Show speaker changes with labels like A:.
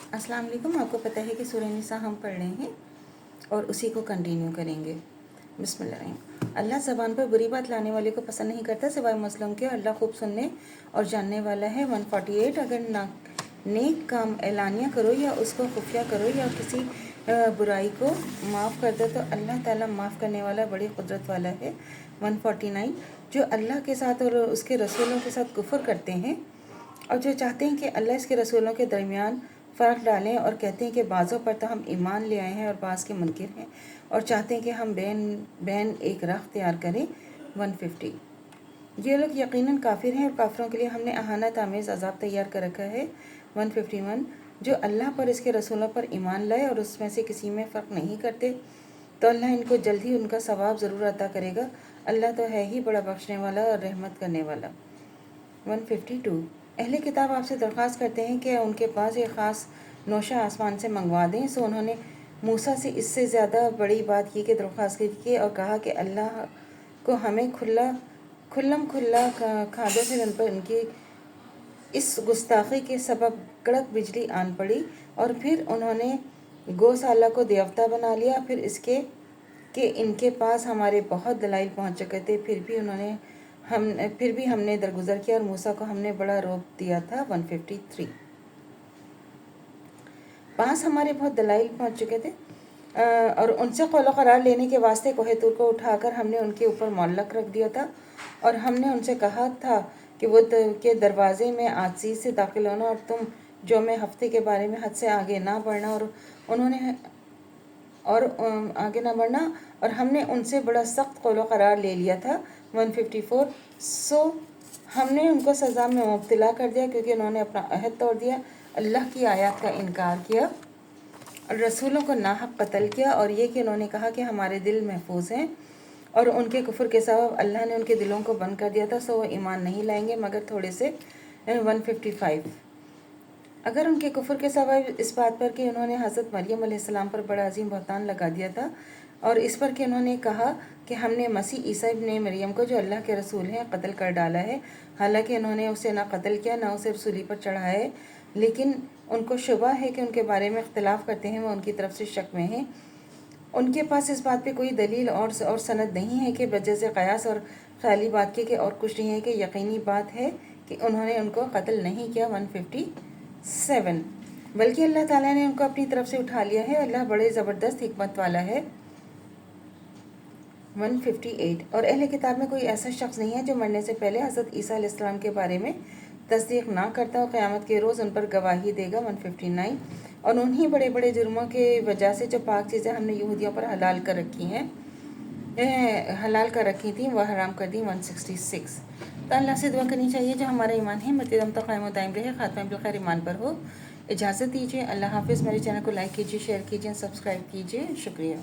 A: अस्सलाम वालेकुम। आपको पता है कि सूरह निसा हम पढ़ रहे हैं और उसी को कंटिन्यू करेंगे। बिस्मिल्लाह। अल्लाह ज़बान पर बुरी बात लाने वाले को पसंद नहीं करता सिवाय मुस्लिम के। अल्लाह खूब सुनने और जानने वाला है। 148। अगर ना नेक काम एलानिया करो या उसको खुफिया करो या किसी बुराई को माफ़ कर दो तो अल्लाह ताला माफ़ करने वाला बड़ी कुदरत वाला है। 149। जो अल्लाह के साथ और उसके रसूलों के साथ कुफ्र करते हैं और जो चाहते हैं कि अल्लाह इसके रसूलों के दरमियान फ़र्क डालें और कहते हैं कि बाज़ों पर तो हम ईमान ले आए हैं और बाज़ के मुनकिर हैं और चाहते हैं कि हम बैन एक राह तैयार करें। 150। ये लोग यकीनन काफिर हैं और काफिरों के लिए हमने अहानत आमेज़ अज़ाब तैयार कर रखा है। 151। जो अल्लाह पर इसके रसूलों पर ईमान लाए और उसमें से किसी में फ़र्क नहीं करते तो अल्लाह इनको जल्द ही उनका सवाब ज़रूर अता करेगा। अल्लाह तो है ही बड़ा बख्शने वाला और रहमत करने वाला। 152। अहले किताब आपसे दरख्वास्त करते हैं कि उनके पास एक ख़ास नौशा आसमान से मंगवा दें। सो उन्होंने मूसा से इससे ज़्यादा बड़ी बात की कि दरख्वास्त की और कहा कि अल्लाह को हमें खुल्लम खुल्ला खादों से उन पर उनकी इस गुस्ताखी के सबब कड़क बिजली आन पड़ी और फिर उन्होंने गौशाला को देवता बना लिया। फिर इसके कि इनके पास हमारे बहुत दलाइल पहुंच चुके थे फिर भी हमने दरगुजर किया और मूसा को हमने बड़ा रोक दिया था। 153। पास हमारे बहुत दलाइल पहुंच चुके थे और उनसे कौल करार लेने के वास्ते कोहे तूर को उठाकर हमने उनके ऊपर मुअल्लक रख दिया था और हमने उनसे कहा था कि वो के दरवाज़े में आजीज़ से दाखिल होना और तुम जो में हफ्ते के बारे में हद से आगे ना बढ़ना आगे ना बढ़ना और हमने उनसे बड़ा सख्त कौल करार ले लिया था। 154। सो हमने उनको सज़ा में मुब्तला कर दिया क्योंकि उन्होंने अपना अहद तोड़ दिया, अल्लाह की आयत का इनकार किया और रसूलों को नाहक कत्ल किया और ये कि उन्होंने कहा कि हमारे दिल महफूज हैं और उनके कुफ्र के सबब अल्लाह ने उनके दिलों को बंद कर दिया था। सो वो ईमान नहीं लाएंगे मगर थोड़े से। 155। अगर उनके कुफ्र के सबब इस बात पर कि उन्होंने हज़रत मरियम अलैहिस्सलाम पर बड़ा अजीम बहतान लगा दिया था और इस पर कि उन्होंने कहा कि हमने मसीह ईसा इब्ने मरियम को जो अल्लाह के रसूल हैं कत्ल कर डाला है, हालांकि उन्होंने उसे ना कत्ल किया ना उसे रसूली पर चढ़ाया है, लेकिन उनको शुबा है कि उनके बारे में इख्तिलाफ़ करते हैं, वो उनकी तरफ से शक में हैं। उनके पास इस बात पे कोई दलील और सनद नहीं है कि वजह से कयास और ख्याली बात की कि और कुछ नहीं है कि यकीनी बात है कि उन्होंने उनको कत्ल नहीं किया। 157। बल्कि अल्लाह ताला ने उनको अपनी तरफ से उठा लिया है। अल्लाह बड़े ज़बरदस्त हिकमत वाला है। 158। और अहले किताब में कोई ऐसा शख्स नहीं है जो मरने से पहले हज़रत ईसा अलैहिस्सलाम के बारे में तस्दीक ना करता और क़यामत के रोज़ उन पर गवाही देगा। 159। और उन्हीं बड़े बड़े जुर्मों के वजह से जो पाक चीज़ें हमने यहूदियों पर हलाल कर रखी थी वह हराम कर दी। 166। तो अल्लाह से दुआ करनी चाहिए जो हमारा ईमान है मरते दम तक कायम दायम रहे, खात्मा बिलखैर ईमान पर हो। इजाज़त दीजिए। अल्लाह हाफ़िज़। मेरे चैनल को लाइक कीजिए, शेयर कीजिए, सब्सक्राइब कीजिए। शुक्रिया।